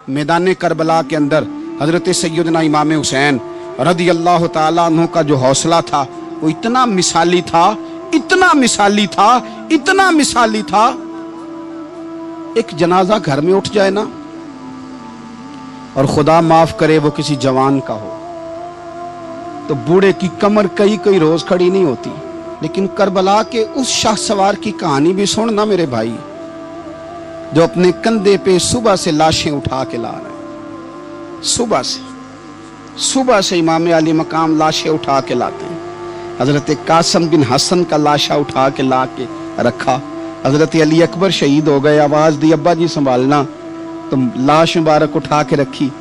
मैदान करबला के अंदर हजरत सैयदना इमाम हुसैन रदी अल्लाह ताला अन्हु का जो हौसला था वो इतना मिसाली था, इतना मिसाली था, इतना मिसाली था। एक जनाजा घर में उठ जाए ना, और खुदा माफ करे वो किसी जवान का हो, तो बूढ़े की कमर कई कई रोज खड़ी नहीं होती। लेकिन करबला के उस शाहसवार की कहानी भी सुनना मेरे भाई, जो अपने कंधे पे सुबह से लाशें उठा के ला रहे हैं। सुबह से इमाम अली मकाम लाशें उठा के लाते हैं। हजरत कासम बिन हसन का लाशा उठा के ला के रखा। हजरत अली अकबर शहीद हो गए, आवाज दी अब्बा जी संभालना, तो लाश मुबारक उठा के रखी।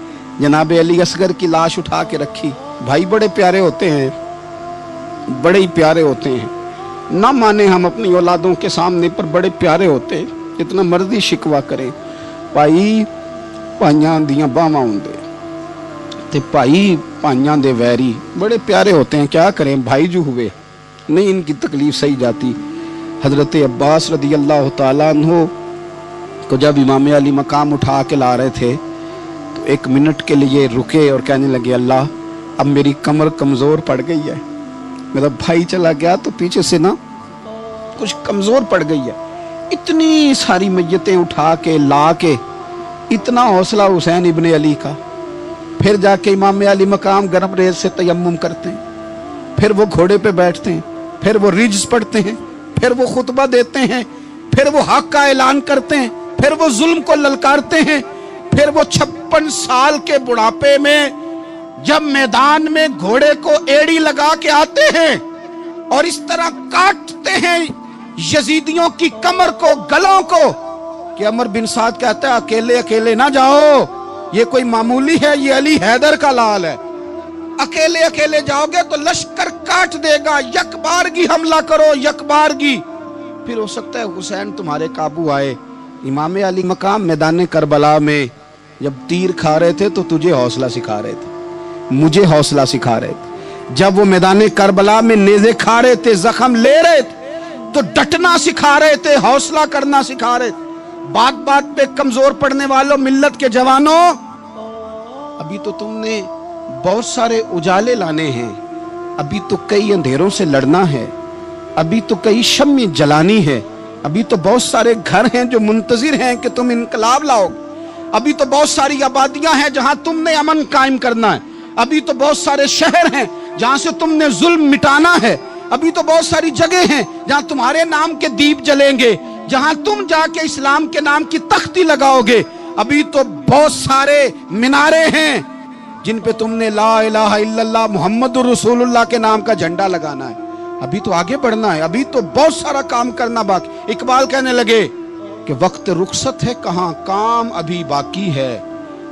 जनाब अली असगर की लाश उठा के रखी। भाई बड़े प्यारे होते हैं, बड़े ही प्यारे होते हैं। ना माने हम अपनी औलादों के सामने, पर बड़े प्यारे होते हैं। जितना मर्जी शिकवा करें, भाई भाइयां दियां बावां हुंदे ते भाई भाइयां दे वैरी बड़े प्यारे होते हैं। क्या करें, भाई जो हुए नहीं इनकी तकलीफ सही जाती। हजरत अब्बास रदी अल्लाह ताला अन्हु को जब इमाम अली मकाम उठा के ला रहे थे, तो एक मिनट के लिए रुके और कहने लगे, अल्लाह अब मेरी कमर कमजोर पड़ गई है। मेरा भाई चला गया तो पीछे से ना कुछ कमजोर पड़ गई है। इतनी सारी मैयतें उठा के ला के, इतना हौसला हुसैन इब्ने अली का। फिर जाके इमाम अली मकाम गरम रेत से तयम्मुम करते हैं, फिर वो घोड़े पे बैठते हैं, फिर वो रिज्स पढ़ते हैं, फिर वो खुतबा देते हैं, फिर वो हक का ऐलान करते हैं, फिर वो जुल्म को ललकारते हैं, फिर वो 56 साल के बुढ़ापे में जब मैदान में घोड़े को एड़ी लगा के आते हैं और इस तरह काटते हैं यजीदियों की कमर को, गलों को, कि अमर बिन साद कहता है अकेले अकेले ना जाओ, ये कोई मामूली है, ये अली हैदर का लाल है। अकेले अकेले जाओगे तो लश्कर काट देगा, यकबारगी हमला करो, यकबारगी। फिर हो सकता है हुसैन तुम्हारे काबू आए। इमाम अली मकाम मैदान करबला में जब तीर खा रहे थे तो तुझे हौसला सिखा रहे थे, मुझे हौसला सिखा रहे थे। जब वो मैदान करबला में नेज़े खा रहे थे, जख्म ले रहे थे, तो डटना सिखा रहे थे, हौसला करना सिखा रहे थे। बात बात पे कमजोर पड़ने वालों, मिल्लत के जवानों, अभी तो तुमने बहुत सारे उजाले लाने हैं, अभी तो कई अंधेरों से लड़ना है, अभी तो कई शम्में जलानी है, अभी तो बहुत सारे घर हैं जो मुंतजिर हैं कि तुम इनकलाब लाओगे, अभी तो बहुत सारी आबादियां हैं जहां तुमने अमन कायम करना है, अभी तो बहुत सारे शहर हैं जहां से तुमने जुल्म मिटाना है, अभी तो बहुत सारी जगह हैं जहां तुम्हारे नाम के दीप जलेंगे, जहां तुम जाके इस्लाम के नाम की तख्ती लगाओगे, अभी तो बहुत सारे मीनारे हैं जिन पे तुमने ला इलाहा इल्लल्लाह मुहम्मदुर रसूलुल्लाह के नाम का झंडा लगाना है। अभी तो आगे बढ़ना है, अभी तो बहुत सारा काम करना बाकी। इकबाल कहने लगे कि वक्त रुखसत है कहाँ, काम अभी बाकी है,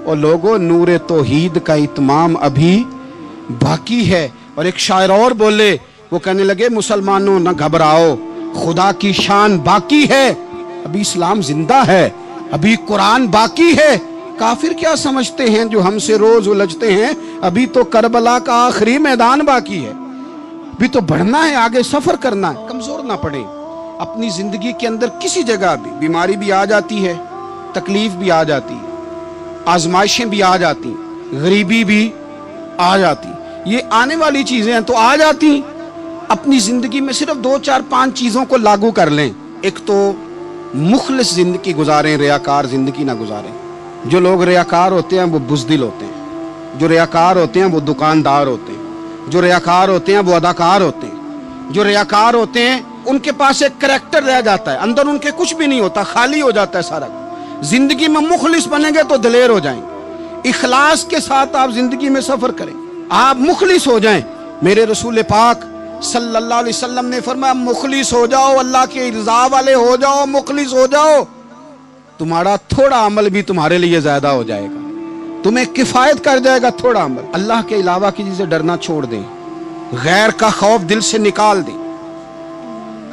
और लोगों नूरे तौहीद का इत्माम अभी बाकी है। और एक शायर और बोले, वो कहने लगे मुसलमानों न घबराओ, खुदा की शान बाकी है, अभी इस्लाम जिंदा है, अभी कुरान बाकी है। काफिर क्या समझते हैं जो हमसे रोज उलझते हैं, अभी तो करबला का आखिरी मैदान बाकी है, अभी तो बढ़ना है, आगे सफर करना है। कमजोर ना पड़े। अपनी जिंदगी के अंदर किसी जगह भी बीमारी भी आ जाती है, तकलीफ भी आ जाती है, आजमाइशें भी आ जाती, गरीबी भी आ जाती, ये आने वाली चीजें हैं तो आ जाती। अपनी जिंदगी में सिर्फ 2 4 5 चीजों को लागू कर लें। एक तो मुखलिस जिंदगी गुजारें, रियाकार जिंदगी ना गुजारें। जो लोग रियाकार होते हैं वो बुज़दिल होते हैं, जो रियाकार होते हैं वो दुकानदार होते हैं, जो रियाकार होते हैं वो अदाकार होते हैं, जो रियाकार होते हैं उनके पास एक करैक्टर रह जाता है, अंदर उनके कुछ भी नहीं होता, खाली हो जाता है सारा। जिंदगी में मुखलिस बनेंगे तो दिलेर हो जाएंगे। इखलास के साथ आप जिंदगी में सफर करें, आप मुखलिस हो जाएं। मेरे रसूल पाक सल्लल्लाहु अलैहि वसल्लम ने फरमाया मुखलिस हो जाओ, अल्लाह के रज़ा वाले हो जाओ, मुखलिस हो जाओ, तुम्हारा थोड़ा अमल भी तुम्हारे लिए ज्यादा हो जाएगा, तुम्हें किफायत कर जाएगा थोड़ा अमल। अल्लाह के अलावा किसी से डरना छोड़ दें, गैर का खौफ दिल से निकाल दें,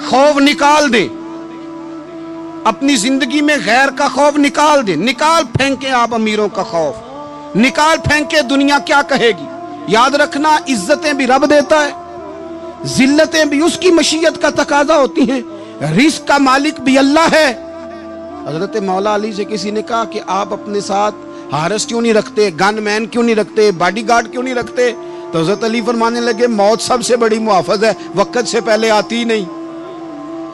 खौफ निकाल दें, अपनी जिंदगी में गैर का खौफ निकाल दें। निकाल फेंके आप अमीरों का खौफ, निकाल फेंके दुनिया क्या कहेगी। याद रखना इज्जतें भी रब देता है, जिल्लतें भी उसकी मशीयत का तकाजा होती हैं, रिस्क का मालिक भी अल्लाह है। हजरत मौला अली से किसी ने कहा कि आप अपने साथ हारिस क्यों नहीं रखते, गन मैन क्यों नहीं रखते, बॉडी गार्ड क्यों नहीं रखते? तो हजरत अली फरमाने लगे मौत सबसे बड़ी मुहाफिज है, वक्त से पहले आती ही नहीं,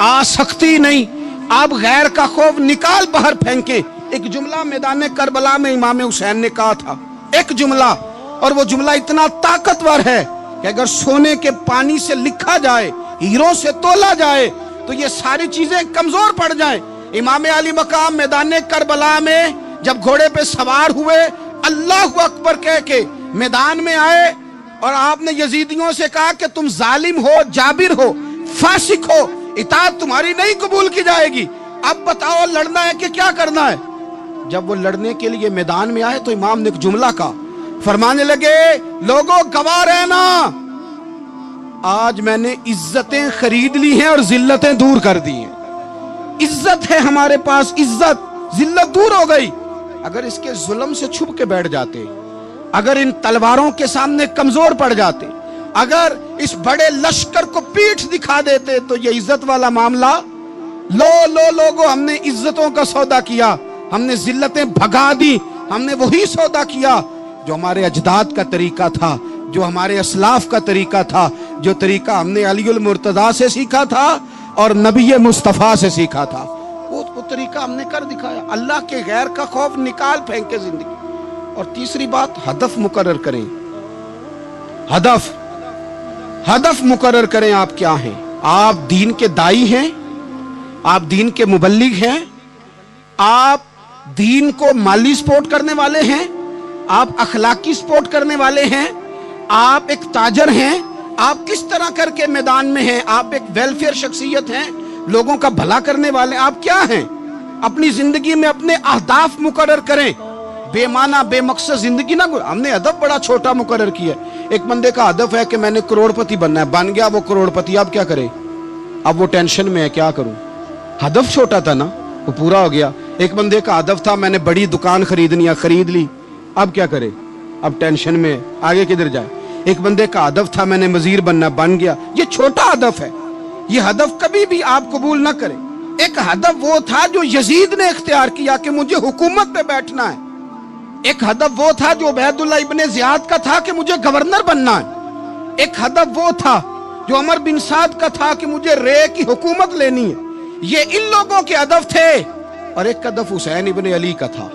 आ सकती नहीं। आप गैर का खौफ निकाल बाहर फेंके। एक जुमला मैदान करबला में इमाम हुसैन ने कहा था, एक जुमला, और वो जुमला इतना ताकतवर है कि अगर सोने के पानी से लिखा जाए, हीरो से तोला जाए, तो ये सारी चीजें कमजोर पड़ जाएं। इमाम अली मकाम मैदान करबला में जब घोड़े पे सवार हुए, अल्लाह अकबर कह के मैदान में आए, और आपने यजीदियों से कहा कि तुम जालिम हो, जाबिर हो, फासिक हो, इताअत तुम्हारी नहीं कबूल की जाएगी, अब बताओ लड़ना है कि क्या करना है? जब वो लड़ने के लिए मैदान में आए तो इमाम ने एक जुमला कहा, फरमाने लगे लोगों गवाह रहना, आज मैंने इज्जतें खरीद ली हैं और जिल्लतें दूर कर दी हैं। इज्जत है हमारे पास, इज्जत, जिल्लत दूर हो गई। अगर इसके जुल्म से छुप के बैठ जाते, अगर इन तलवारों के सामने कमजोर पड़ जाते, अगर इस बड़े लश्कर को पीठ दिखा देते, तो ये इज्जत वाला मामला, लो लोगों, हमने इज्जतों का सौदा किया, हमने जिल्लतें भगा दी, हमने वही सौदा किया जो हमारे अजदाद का तरीका था, जो हमारे असलाफ का तरीका था, जो तरीका हमने अलीउल मुर्तजा से सीखा था और नबी मुस्तफ़ा से सीखा था, वो तरीका हमने कर दिखाया। अल्लाह के गैर का खौफ निकाल फेंके जिंदगी। और तीसरी बात, हदफ मुकर्रर करें। हदफ मुकर्रर करें। आप क्या हैं? आप दीन के दाई हैं, आप दीन के मुबल्लिग हैं, आप दीन को माली सपोर्ट करने वाले हैं, आप अखलाकी सपोर्ट करने वाले हैं, आप एक ताजर हैं, आप किस तरह करके मैदान में हैं, आप एक वेलफेयर शख्सियत हैं, लोगों का भला करने वाले, आप क्या हैं? अपनी जिंदगी में अपने अहदाफ मुकर्रर करें। बेमाना बेमकसद जिंदगी ना। हमने हदफ बड़ा छोटा मुकर्रर किया। एक बंदे का हदफ है कि मैंने करोड़पति बनना है, बन गया वो करोड़पति, अब क्या करे? अब वो टेंशन में है, क्या करूं? हदफ छोटा था ना, वो पूरा हो गया। एक बंदे का हदफ था मैंने बड़ी दुकान खरीदनी है, खरीद ली, अब क्या करे? अब टेंशन में, आगे किधर जाए? एक बंदे का हदफ था मैंने वजीर बनना, बन गया। ये छोटा हदफ है, ये हदफ कभी भी आप कबूल ना करें। एक हदफ वो था जो यजीद ने इख्तियार किया कि मुझे हुकूमत पे बैठना है। एक हदफ वो था जो उबैदुल्लाह इब्ने ज़ियाद का था कि मुझे गवर्नर बनना है। एक हदफ वो था जो उमर बिन साद का था कि मुझे रे की हुकूमत लेनी है। ये इन लोगों के हदफ थे। और एक हदफ हुसैन इब्ने अली का था,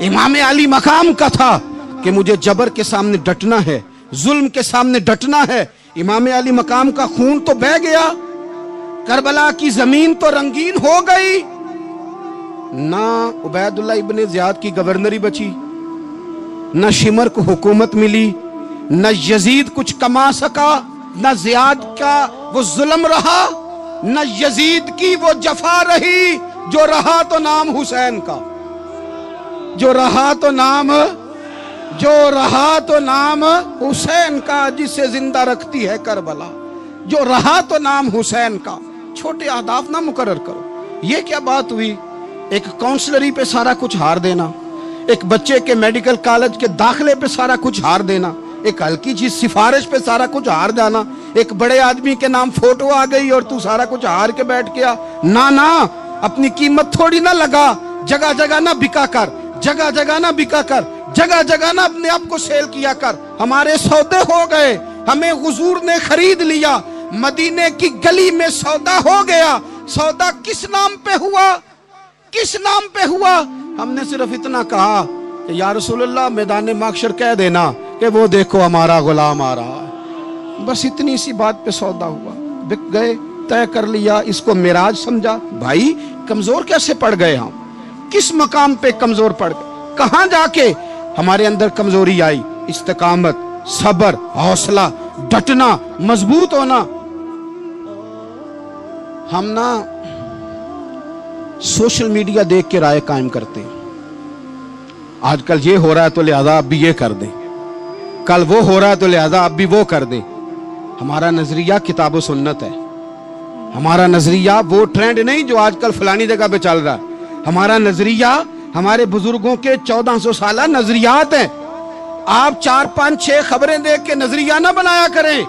इमाम अली मकाम का था कि मुझे जबर के सामने डटना है, जुल्म के सामने डटना है। इमाम अली मकाम का खून तो बह गया, करबला की जमीन तो रंगीन हो गई, ना उबैदुल्लाह इब्ने ज़ियाद की गवर्नरी बची, न शिमर को हुकूमत मिली, न यजीद कुछ कमा सका, न ज़ियाद का वो जुल्म रहा, न यजीद की वो जफा रही। जो रहा तो नाम हुसैन का, जो रहा तो नाम हुसैन का, जिसे जिंदा रखती है करबला। जो रहा तो नाम हुसैन का। छोटे अहदाफ ना मुकर्रर करो। ये क्या बात हुई? एक काउंसलरी पे सारा कुछ हार देना, एक बच्चे के मेडिकल कॉलेज के दाखिले पे सारा कुछ हार देना, एक हल्की चीज सिफारिश पे सारा कुछ हार जाना, एक बड़े आदमी के नाम फोटो आ गई और तू सारा कुछ हार के बैठ गया। ना, अपनी कीमत थोड़ी ना लगा, जगह जगह ना बिका कर, जगह जगह ना बिका कर, जगह जगह ना अपने आप को सेल किया कर। हमारे सौदे हो गए, हमें हुजूर ने खरीद लिया, मदीने की गली में सौदा हो गया। सौदा किस नाम पे हुआ? किस नाम पे हुआ? हमने सिर्फ इतना कहा कि या रसूलल्लाह मैदान महशर कह देना कि वो देखो हमारा गुलाम आ रहा है। बस इतनी सी बात पे सौदा हुआ, बिक गए, तय कर लिया, इसको मिराज समझा। भाई कमजोर कैसे पड़ गए हम? किस मकाम पे कमजोर पड़ गए? कहां जाके हमारे अंदर कमजोरी आई? इस्तिकामत, सब्र, हौसला, डटना, मजबूत होना। हम ना सोशल मीडिया देख के राय कायम करते हैं। आजकल ये हो रहा है तो लिहाजा अब भी ये कर दें, कल वो हो रहा है तो लिहाजा अब भी वो कर दें। हमारा नजरिया किताब सुन्नत है। हमारा नजरिया वो ट्रेंड नहीं जो आजकल फलानी जगह पे चल रहा है। हमारा नजरिया हमारे बुजुर्गों के 1400 साल नजरियात हैं। आप 4, 5, 6 खबरें देख के नजरिया ना बनाया करें।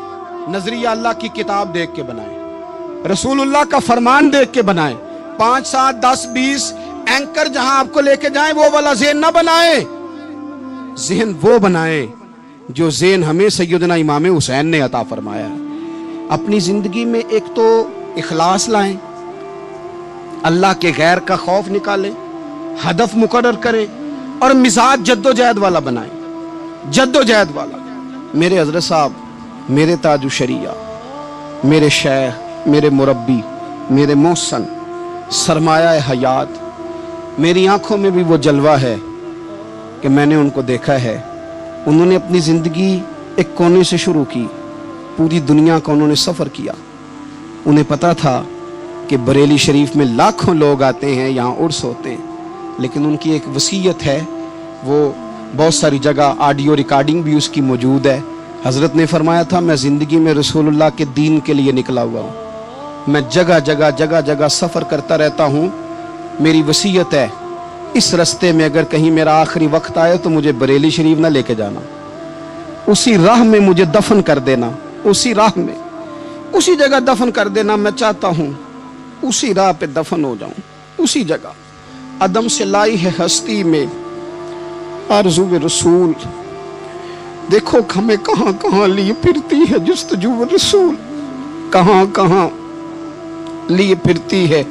नजरिया अल्लाह की किताब देख के बनाएं, रसूलुल्लाह का फरमान देख के बनाएं। 5, 7, 10, 20 एंकर जहां आपको लेके जाएं वो वाला ज़हन ना बनाएं। ذہن وہ بنائے جو ذہن ہمیں سیدنا امام حسین نے عطا فرمایا. اپنی زندگی میں ایک تو اخلاص لائیں، اللہ کے غیر کا خوف نکالیں، ہدف مقرر کریں اور مزاج جد و جہد والا بنائیں، جد و جہد والا. میرے حضرت صاحب، میرے تاج الشریعہ، میرے شیخ، میرے مربی، میرے محسن، سرمایہ حیات، میری آنکھوں میں بھی وہ جلوہ ہے کہ میں نے ان کو دیکھا ہے. انہوں نے اپنی زندگی ایک کونے سے شروع کی، پوری دنیا کا انہوں نے سفر کیا. انہیں پتا تھا کہ بریلی شریف میں لاکھوں لوگ آتے ہیں، یہاں عرس ہوتے ہیں، لیکن ان کی ایک وصیت ہے، وہ بہت ساری جگہ آڈیو ریکارڈنگ بھی اس کی موجود ہے. حضرت نے فرمایا تھا میں زندگی میں رسول اللہ کے دین کے لیے نکلا ہوا ہوں، میں جگہ جگہ سفر کرتا رہتا ہوں. میری وصیت ہے اس رستے میں اگر کہیں میرا آخری وقت آئے تو مجھے بریلی شریف نہ لے کے جانا، اسی راہ میں مجھے دفن کر دینا، اسی راہ میں اسی جگہ دفن کر دینا. میں چاہتا ہوں اسی راہ پہ دفن ہو جاؤں، اسی جگہ. عدم سے لائی ہے ہستی میں آرزو رسول، دیکھو ہمیں کہاں کہاں لیے پھرتی ہے جستجو رسول، کہاں کہاں لیے پھرتی ہے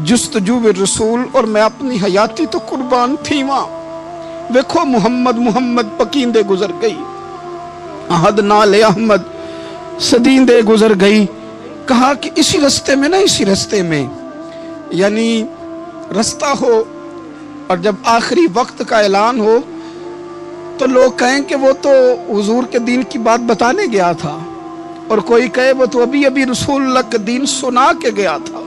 جستجو رسول. اور میں اپنی حیاتی تو قربان تھی وہاں. دیکھو محمد محمد پکیندے گزر گئی، احد نال احمد صدیندے گزر گئی. کہا کہ اسی رستے میں نا، اسی رستے میں، یعنی رستہ ہو اور جب آخری وقت کا اعلان ہو تو لوگ کہیں کہ وہ تو حضور کے دین کی بات بتانے گیا تھا، اور کوئی کہے وہ تو ابھی ابھی رسول اللہ کے دین سنا کے گیا تھا،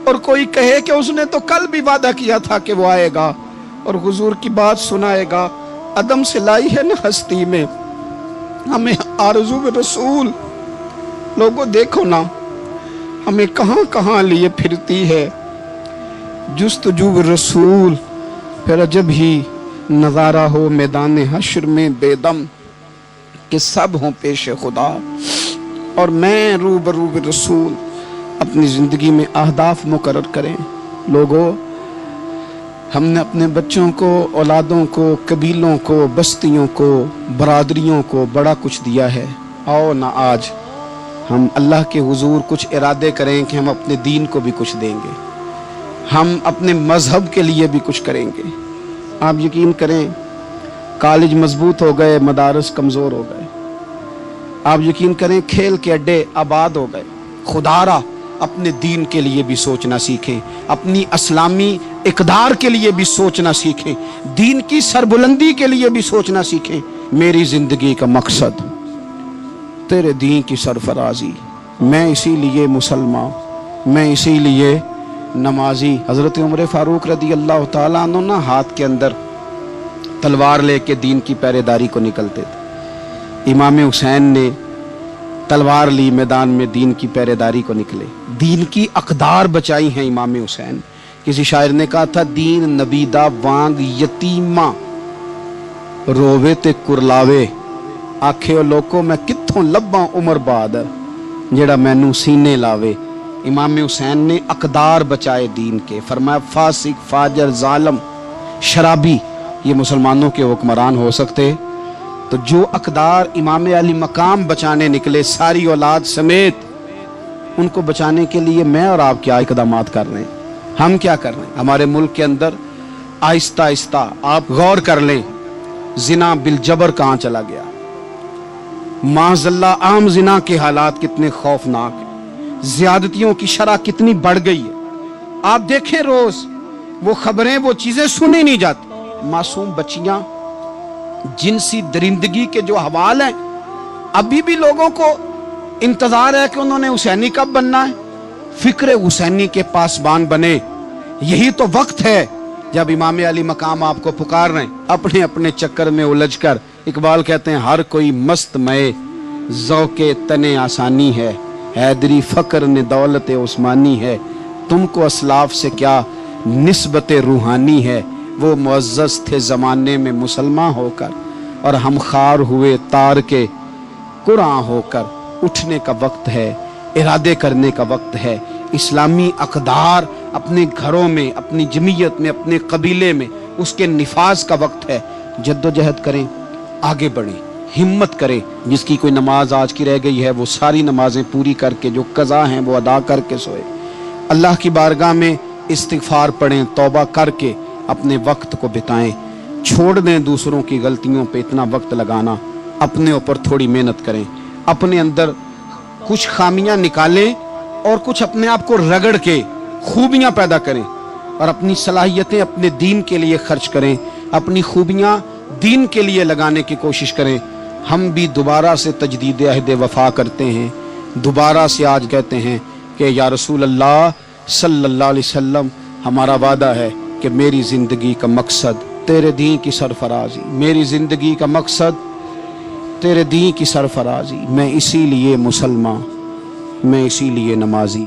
اور کوئی کہے کہ اس نے تو کل بھی وعدہ کیا تھا کہ وہ آئے گا اور حضور کی بات سنائے گا. عدم سے لائی ہے نا ہستی میں ہمیں آرزو رسول. لوگوں دیکھو نا ہمیں کہاں کہاں لیے پھرتی ہے جستجو رسول. پھر عجب ہی نظارہ ہو میدان حشر میں بے دم کہ سب ہوں پیش خدا اور میں روبرو رسول. اپنی زندگی میں اہداف مقرر کریں. لوگوں ہم نے اپنے بچوں کو، اولادوں کو، قبیلوں کو، بستیوں کو، برادریوں کو بڑا کچھ دیا ہے. آؤ نہ آج ہم اللہ کے حضور کچھ ارادے کریں کہ ہم اپنے دین کو بھی کچھ دیں گے، ہم اپنے مذہب کے لیے بھی کچھ کریں گے. آپ یقین کریں کالج مضبوط ہو گئے، مدارس کمزور ہو گئے. آپ یقین کریں کھیل کے اڈے آباد ہو گئے. خدارا اپنے دین کے لیے بھی سوچنا سیکھیں، اپنی اسلامی اقدار کے لیے بھی سوچنا سیکھیں، دین کی سربلندی کے لیے بھی سوچنا سیکھیں. میری زندگی کا مقصد تیرے دین کی سرفرازی، میں اسی لیے مسلمان، میں اسی لیے نمازی. حضرت عمر فاروق رضی اللہ تعالیٰ عنہ نا ہاتھ کے اندر تلوار لے کے دین کی پہرے داری کو نکلتے تھے. امام حسین نے تلوار لی، میدان میں دین کی پہرے داری کو نکلے، دین کی اقدار بچائی ہیں امام حسین. کسی شاعر نے کہا تھا دین نبیدہ وانگ یتیمہ رووے تے کرلاوے، آکھے لوکو میں کتھوں لباں عمر بعد جڑا مینوں سینے لاوے. امام حسین نے اقدار بچائے دین کے. فرمایا فاسق، فاجر، ظالم، شرابی یہ مسلمانوں کے حکمران ہو سکتے؟ تو جو اقدار امام علی مقام بچانے نکلے ساری اولاد سمیت، ان کو بچانے کے لیے میں اور آپ کیا اقدامات کر رہے ہیں؟ ہم کیا کر رہے ہیں؟ ہمارے ملک کے اندر آہستہ آہستہ آپ غور کر لیں، زنا بالجبر کہاں چلا گیا. معاذ اللہ عام زنا کے حالات کتنے خوفناک ہیں، زیادتیوں کی شرح کتنی بڑھ گئی ہے. آپ دیکھیں روز وہ خبریں، وہ چیزیں سنی نہیں جاتی. معصوم بچیاں، جنسی درندگی کے جو حوال ہیں، ابھی بھی لوگوں کو انتظار ہے کہ انہوں نے حسینی کب بننا ہے. فکر حسینی کے پاسبان بنے. یہی تو وقت ہے جب امام علی مقام آپ کو پکار رہے ہیں. اپنے اپنے چکر میں الجھ کر اقبال کہتے ہیں ہر کوئی مست مئے ذوق تنے آسانی ہے، حیدری فقر نے دولت عثمانی ہے، تم کو اسلاف سے کیا نسبت روحانی ہے. وہ معزز تھے زمانے میں مسلمان ہو کر، اور ہم خار ہوئے تار کے قرآن ہو کر. اٹھنے کا وقت ہے، ارادے کرنے کا وقت ہے. اسلامی اقدار اپنے گھروں میں، اپنی جمعیت میں، اپنے قبیلے میں اس کے نفاذ کا وقت ہے. जद्दोजहद करें, आगे बढ़ें, हिम्मत करें। जिसकी कोई नमाज आज की रह गई है वो सारी नमाजें पूरी करके, जो कज़ा हैं वो अदा करके सोए। अल्लाह की बारगाह में इस्तिग़फ़ार पढ़ें, तौबा करके अपने वक्त को बिताएं। छोड़ दें दूसरों की गलतियों पे इतना वक्त लगाना, अपने ऊपर थोड़ी मेहनत करें। अपने अंदर कुछ खामियां निकालें और कुछ अपने आप को रगड़ के खूबियां पैदा करें, और अपनी सलाहियतें अपने दीन के लिए खर्च करें, अपनी खूबियां दीन के लिए लगाने की कोशिश करें। हम भी दोबारा से तजदीद अहद वफा करते हैं, दोबारा से आज कहते हैं कि या रसूल अल्लाह सल्लल्लाहु अलैहि वसल्लम, हमारा वादा है कि मेरी ज़िंदगी का मकसद तेरे दीन की सरफराजी, मेरी ज़िंदगी का मकसद तेरे दीन की सरफराजी। मैं इसीलिए मुसलमान, मैं इसीलिए नमाजी।